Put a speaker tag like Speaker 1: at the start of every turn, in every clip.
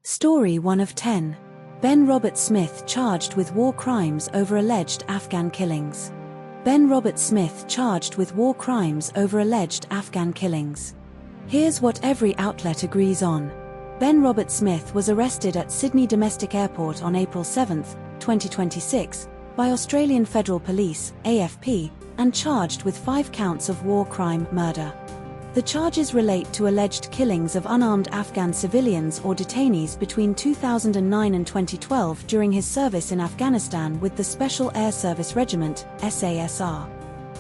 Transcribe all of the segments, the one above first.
Speaker 1: Story 1 of 10. Ben Robert Smith charged with war crimes over alleged Afghan killings. Ben Robert Smith charged with war crimes over alleged Afghan killings. Here's what every outlet agrees on. Ben Robert Smith was arrested at Sydney Domestic Airport on April 7, 2026, by Australian Federal Police, AFP, and charged with 5 counts of war crime murder. The charges relate to alleged killings of unarmed Afghan civilians or detainees between 2009 and 2012 during his service in Afghanistan with the Special Air Service Regiment, SASR.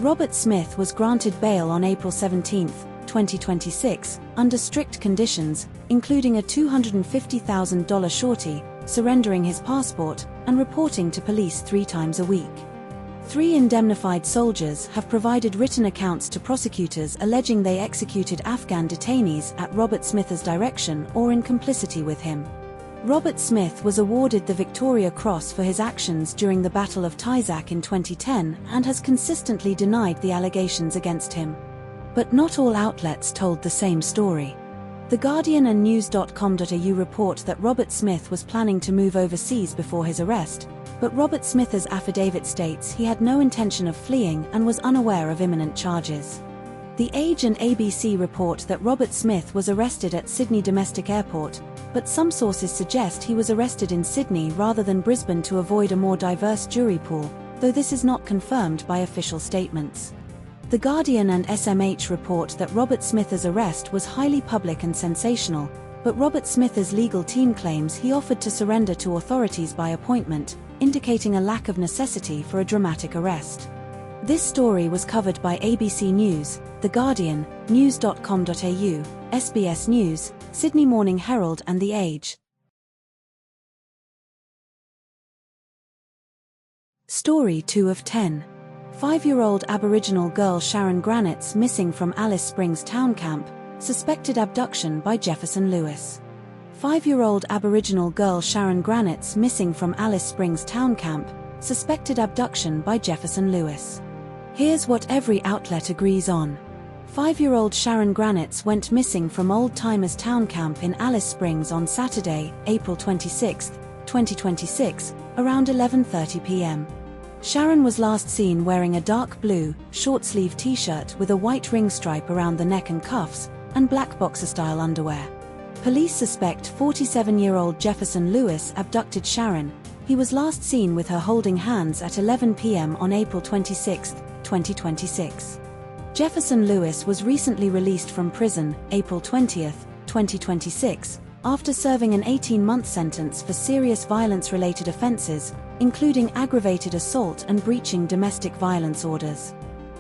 Speaker 1: Robert Smith was granted bail on April 17, 2026, under strict conditions, including a $250,000 shorty, surrendering his passport, and reporting to police 3 times a week. 3 indemnified soldiers have provided written accounts to prosecutors alleging they executed Afghan detainees at Robert Smith's direction or in complicity with him. Robert Smith was awarded the Victoria Cross for his actions during the Battle of Tizak in 2010 and has consistently denied the allegations against him. But not all outlets told the same story. The Guardian and news.com.au report that Robert Smith was planning to move overseas before his arrest, but Robert Smith's affidavit states he had no intention of fleeing and was unaware of imminent charges. The Age and ABC report that Robert Smith was arrested at Sydney Domestic Airport, but some sources suggest he was arrested in Sydney rather than Brisbane to avoid a more diverse jury pool, though this is not confirmed by official statements. The Guardian and SMH report that Robert Smith's arrest was highly public and sensational, but Robert Smith's legal team claims he offered to surrender to authorities by appointment, indicating a lack of necessity for a dramatic arrest. This story was covered by ABC News, The Guardian, news.com.au, SBS News, Sydney Morning Herald and The Age. Story 2 of 10. 5-year-old Aboriginal girl Sharon Granites missing from Alice Springs town camp, suspected abduction by Jefferson Lewis. 5-year-old Aboriginal girl Sharon Granites missing from Alice Springs town camp, suspected abduction by Jefferson Lewis. Here's what every outlet agrees on. 5-year-old Sharon Granites went missing from Old Timers town camp in Alice Springs on Saturday, April 26, 2026, around 11:30 p.m. Sharon was last seen wearing a dark blue, short-sleeve t-shirt with a white ring stripe around the neck and cuffs, and black boxer-style underwear. Police suspect 47-year-old Jefferson Lewis abducted Sharon. He was last seen with her holding hands at 11 p.m. on April 26, 2026. Jefferson Lewis was recently released from prison, April 20, 2026, after serving an 18-month sentence for serious violence-related offenses, including aggravated assault and breaching domestic violence orders.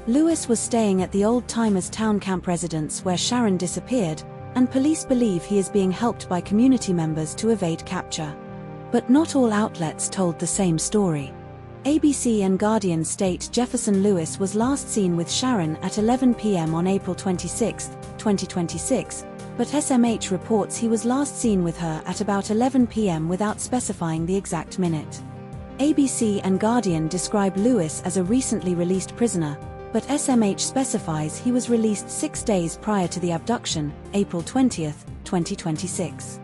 Speaker 1: Lewis was staying at the Old Timers town camp residence where Sharon disappeared, and police believe he is being helped by community members to evade capture. But not all outlets told the same story. ABC and Guardian state Jefferson Lewis was last seen with Sharon at 11 p.m. on April 26, 2026, but SMH reports he was last seen with her at about 11 p.m. without specifying the exact minute. ABC and Guardian describe Lewis as a recently released prisoner, but SMH specifies he was released 6 days prior to the abduction, April 20, 2026.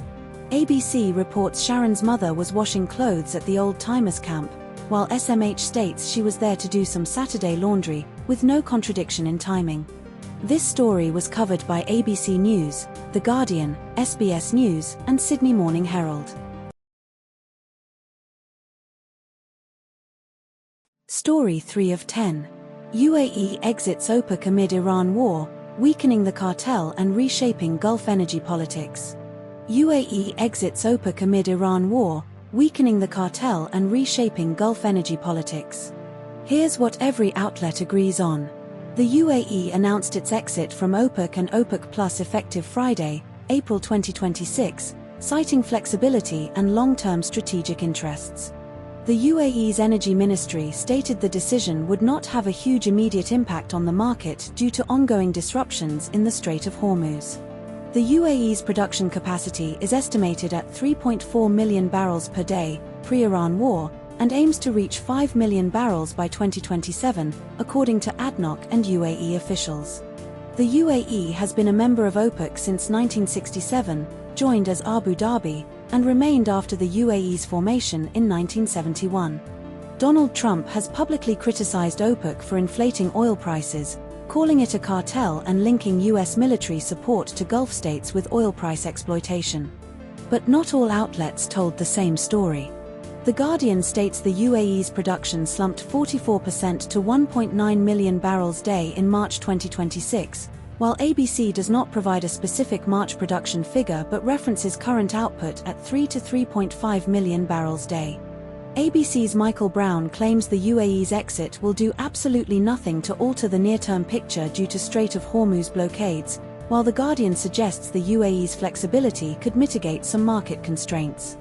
Speaker 1: ABC reports Sharon's mother was washing clothes at the Old Timers camp, while SMH states she was there to do some Saturday laundry, with no contradiction in timing. This story was covered by ABC News, The Guardian, SBS News, and Sydney Morning Herald. Story 3 of 10. UAE exits OPEC amid Iran war, weakening the cartel and reshaping Gulf energy politics. UAE exits OPEC amid Iran war, weakening the cartel and reshaping Gulf energy politics. Here's what every outlet agrees on. The UAE announced its exit from OPEC and OPEC Plus effective Friday, April 2026, citing flexibility and long-term strategic interests. The UAE's Energy Ministry stated the decision would not have a huge immediate impact on the market due to ongoing disruptions in the Strait of Hormuz. The UAE's production capacity is estimated at 3.4 million barrels per day, pre-Iran war, and aims to reach 5 million barrels by 2027, according to ADNOC and UAE officials. The UAE has been a member of OPEC since 1967, joined as Abu Dhabi, and remained after the UAE's formation in 1971. Donald Trump has publicly criticized OPEC for inflating oil prices, calling it a cartel and linking US military support to Gulf states with oil price exploitation. But not all outlets told the same story. The Guardian states the UAE's production slumped 44% to 1.9 million barrels a day in March 2026, while ABC does not provide a specific March production figure but references current output at 3 to 3.5 million barrels a day. ABC's Michael Brown claims the UAE's exit will do absolutely nothing to alter the near-term picture due to Strait of Hormuz blockades, while The Guardian suggests the UAE's flexibility could mitigate some market constraints.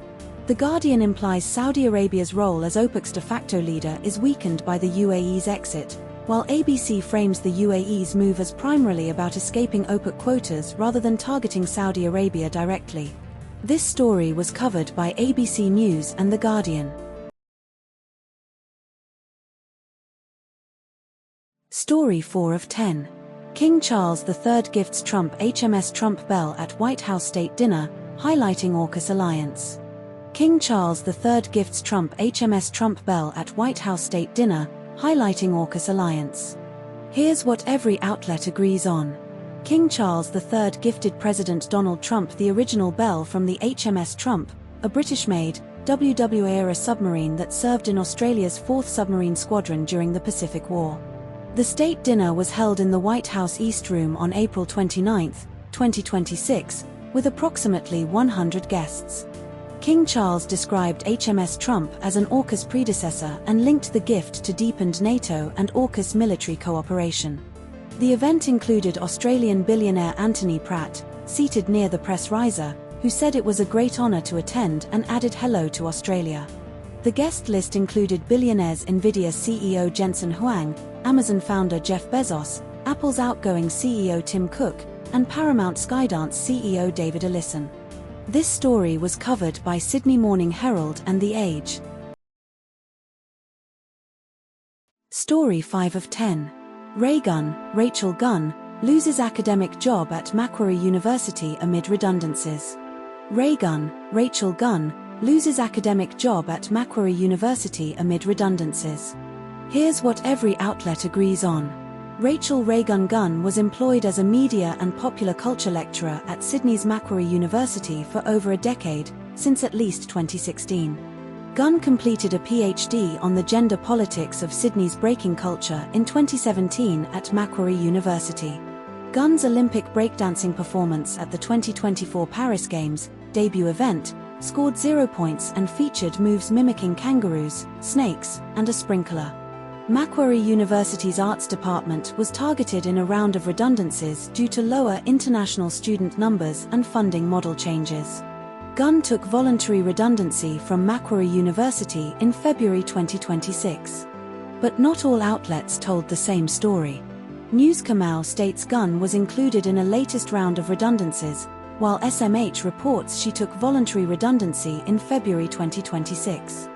Speaker 1: The Guardian implies Saudi Arabia's role as OPEC's de facto leader is weakened by the UAE's exit, while ABC frames the UAE's move as primarily about escaping OPEC quotas rather than targeting Saudi Arabia directly. This story was covered by ABC News and The Guardian. Story 4 of 10. King Charles III gifts Trump HMS Trump bell at White House State Dinner, highlighting AUKUS alliance. King Charles III gifts Trump HMS Trump bell at White House State Dinner, highlighting AUKUS alliance. Here's what every outlet agrees on. King Charles III gifted President Donald Trump the original bell from the HMS Trump, a British-made, WW-era submarine that served in Australia's 4th Submarine Squadron during the Pacific War. The state dinner was held in the White House East Room on April 29, 2026, with approximately 100 guests. King Charles described HMS Trump as an AUKUS predecessor and linked the gift to deepened NATO and AUKUS military cooperation. The event included Australian billionaire Anthony Pratt, seated near the press riser, who said it was a great honour to attend and added hello to Australia. The guest list included billionaires Nvidia CEO Jensen Huang, Amazon founder Jeff Bezos, Apple's outgoing CEO Tim Cook, and Paramount Skydance CEO David Ellison. This story was covered by Sydney Morning Herald and The Age. Story 5 of 10. Raygun, Rachael Gunn, loses academic job at Macquarie University amid redundancies. Raygun, Rachael Gunn, loses academic job at Macquarie University amid redundancies. Here's what every outlet agrees on. Rachael Raygun Gunn was employed as a media and popular culture lecturer at Sydney's Macquarie University for over a decade, since at least 2016. Gunn completed a PhD on the gender politics of Sydney's breaking culture in 2017 at Macquarie University. Gunn's Olympic breakdancing performance at the 2024 Paris Games debut event scored 0 points and featured moves mimicking kangaroos, snakes, and a sprinkler. Macquarie University's arts department was targeted in a round of redundancies due to lower international student numbers and funding model changes. Gunn took voluntary redundancy from Macquarie University in February 2026. But not all outlets told the same story. News Kamau states Gunn was included in a latest round of redundancies, while SMH reports she took voluntary redundancy in February 2026.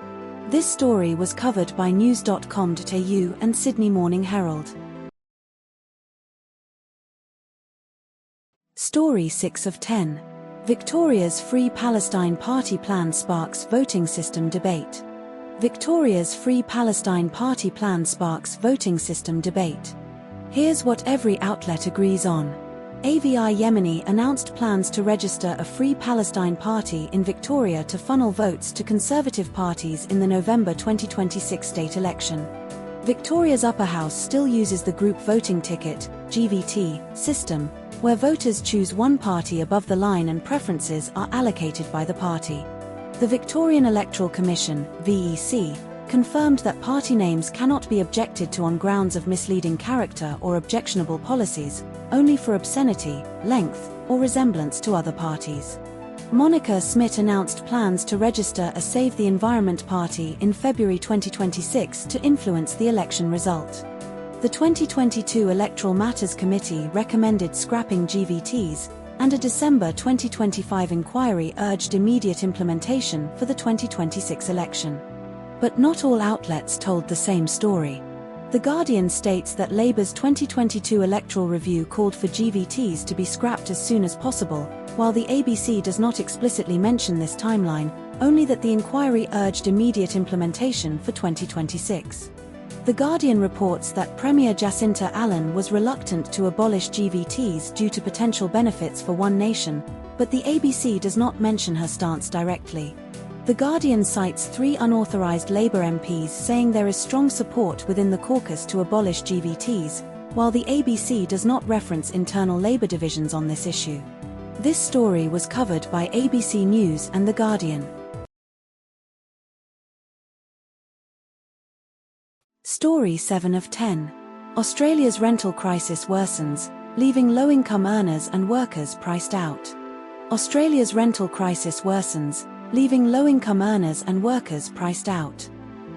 Speaker 1: This story was covered by news.com.au and Sydney Morning Herald. Story 6 of 10. Victoria's Free Palestine Party plan sparks voting system debate. Victoria's Free Palestine Party plan sparks voting system debate. Here's what every outlet agrees on. AVI Yemeni announced plans to register a Free Palestine Party in Victoria to funnel votes to Conservative parties in the November 2026 state election. Victoria's upper house still uses the group voting ticket, GVT, system, where voters choose one party above the line and preferences are allocated by the party. The Victorian Electoral Commission, VEC, confirmed that party names cannot be objected to on grounds of misleading character or objectionable policies, only for obscenity, length, or resemblance to other parties. Monica Smith announced plans to register a Save the Environment party in February 2026 to influence the election result. The 2022 Electoral Matters Committee recommended scrapping GVTs, and a December 2025 inquiry urged immediate implementation for the 2026 election. But not all outlets told the same story. The Guardian states that Labour's 2022 electoral review called for GVTs to be scrapped as soon as possible, while the ABC does not explicitly mention this timeline, only that the inquiry urged immediate implementation for 2026. The Guardian reports that Premier Jacinta Allen was reluctant to abolish GVTs due to potential benefits for One Nation, but the ABC does not mention her stance directly. The Guardian cites 3 unauthorized Labour MPs saying there is strong support within the caucus to abolish GVTs, while the ABC does not reference internal Labour divisions on this issue. This story was covered by ABC News and The Guardian. Story 7 of 10. Australia's rental crisis worsens, leaving low-income earners and workers priced out. Australia's rental crisis worsens, leaving low-income earners and workers priced out.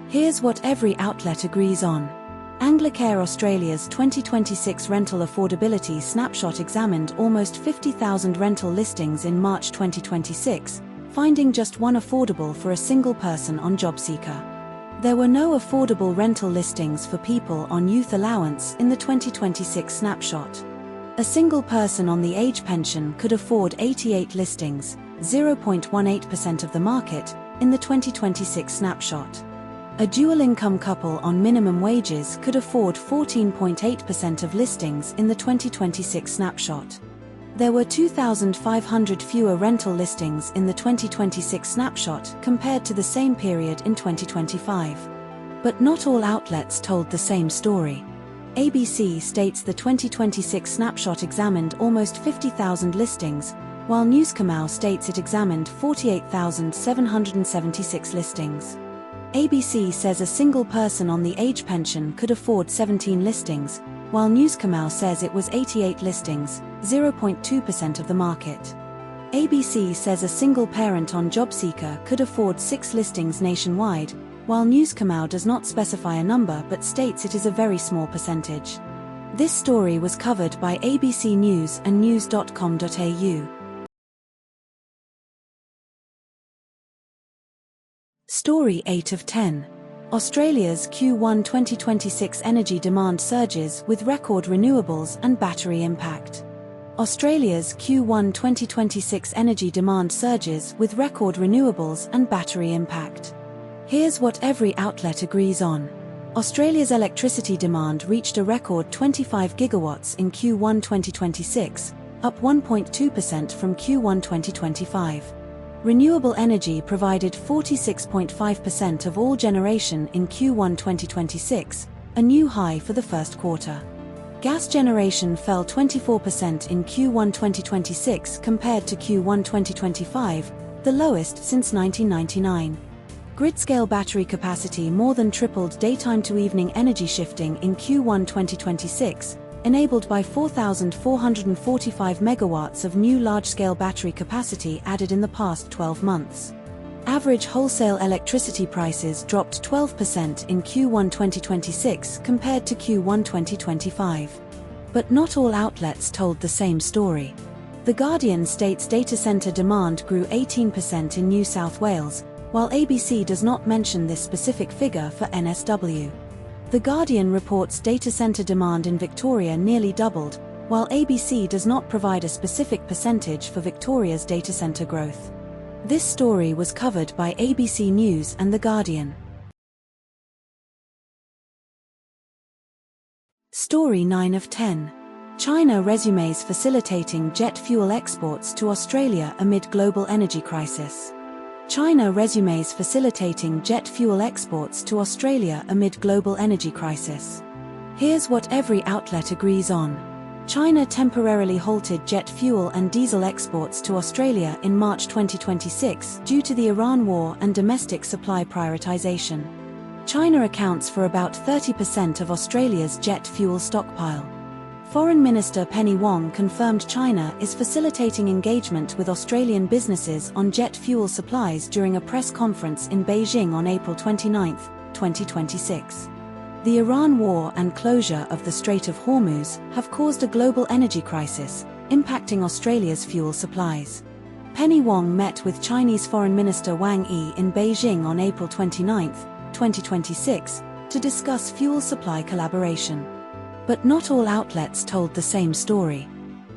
Speaker 1: Here's what every outlet agrees on. Anglicare Australia's 2026 rental affordability snapshot examined almost 50,000 rental listings in March 2026, finding just one affordable for a single person on JobSeeker. There were no affordable rental listings for people on youth allowance in the 2026 snapshot. A single person on the age pension could afford 88 listings, 0.18% of the market, in the 2026 snapshot. A dual-income couple on minimum wages could afford 14.8% of listings in the 2026 snapshot. There were 2,500 fewer rental listings in the 2026 snapshot compared to the same period in 2025. But not all outlets told the same story. ABC states the 2026 snapshot examined almost 50,000 listings, while Newscomau states it examined 48,776 listings. ABC says a single person on the age pension could afford 17 listings, while Newscomau says it was 88 listings, 0.2% of the market. ABC says a single parent on JobSeeker could afford 6 listings nationwide, while Newscomau does not specify a number but states it is a very small percentage. This story was covered by ABC News and news.com.au. Story 8 of 10. Australia's Q1 2026 energy demand surges with record renewables and battery impact. Australia's Q1 2026 energy demand surges with record renewables and battery impact. Here's what every outlet agrees on. Australia's electricity demand reached a record 25 gigawatts in Q1 2026, up 1.2% from Q1 2025. Renewable energy provided 46.5% of all generation in Q1 2026, a new high for the first quarter. Gas generation fell 24% in Q1 2026 compared to Q1 2025, the lowest since 1999. Grid-scale battery capacity more than tripled daytime to evening energy shifting in Q1 2026, enabled by 4,445 megawatts of new large-scale battery capacity added in the past 12 months. Average wholesale electricity prices dropped 12% in Q1 2026 compared to Q1 2025. But not all outlets told the same story. The Guardian states data center demand grew 18% in New South Wales, while ABC does not mention this specific figure for NSW. The Guardian reports data center demand in Victoria nearly doubled, while ABC does not provide a specific percentage for Victoria's data center growth. This story was covered by ABC News and The Guardian. Story 9 of 10. China resumes facilitating jet fuel exports to Australia amid global energy crisis. China resumes facilitating jet fuel exports to Australia amid global energy crisis. Here's what every outlet agrees on. China temporarily halted jet fuel and diesel exports to Australia in March 2026 due to the Iran war and domestic supply prioritization. China accounts for about 30% of Australia's jet fuel stockpile. Foreign Minister Penny Wong confirmed China is facilitating engagement with Australian businesses on jet fuel supplies during a press conference in Beijing on April 29, 2026. The Iran war and closure of the Strait of Hormuz have caused a global energy crisis, impacting Australia's fuel supplies. Penny Wong met with Chinese Foreign Minister Wang Yi in Beijing on April 29, 2026, to discuss fuel supply collaboration. But not all outlets told the same story.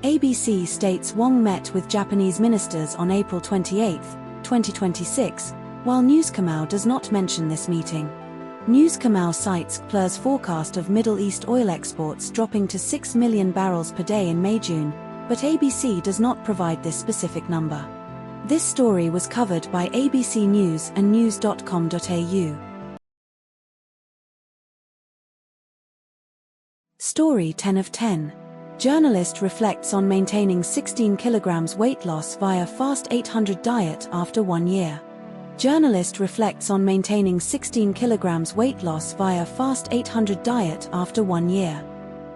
Speaker 1: ABC states Wong met with Japanese ministers on April 28, 2026, while Newskamau does not mention this meeting. Newskamau cites KPLR's forecast of Middle East oil exports dropping to 6 million barrels per day in May-June, but ABC does not provide this specific number. This story was covered by ABC News and news.com.au. Story 10 of 10. Journalist reflects on maintaining 16 kilograms weight loss via fast 800 diet after 1 year. Journalist reflects on maintaining 16 kilograms weight loss via fast 800 diet after 1 year.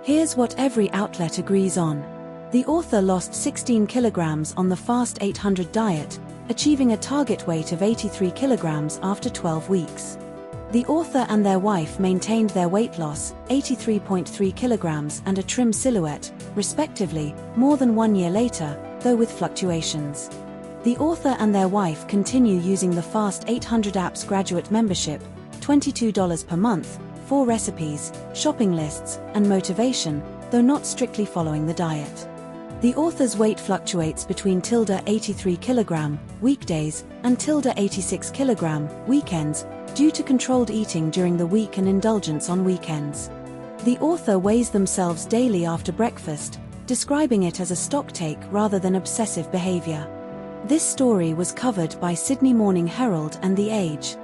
Speaker 1: Here's what every outlet agrees on. The author lost 16 kilograms on the fast 800 diet, achieving a target weight of 83 kilograms after 12 weeks. The author and their wife maintained their weight loss, 83.3 kilograms and a trim silhouette, respectively, more than 1 year later, though with fluctuations. The author and their wife continue using the Fast 800 Apps graduate membership, $22 per month, for recipes, shopping lists, and motivation, though not strictly following the diet. The author's weight fluctuates between -83 kg weekdays and -86 kg weekends, due to controlled eating during the week and indulgence on weekends. The author weighs themselves daily after breakfast, describing it as a stocktake rather than obsessive behavior. This story was covered by Sydney Morning Herald and The Age.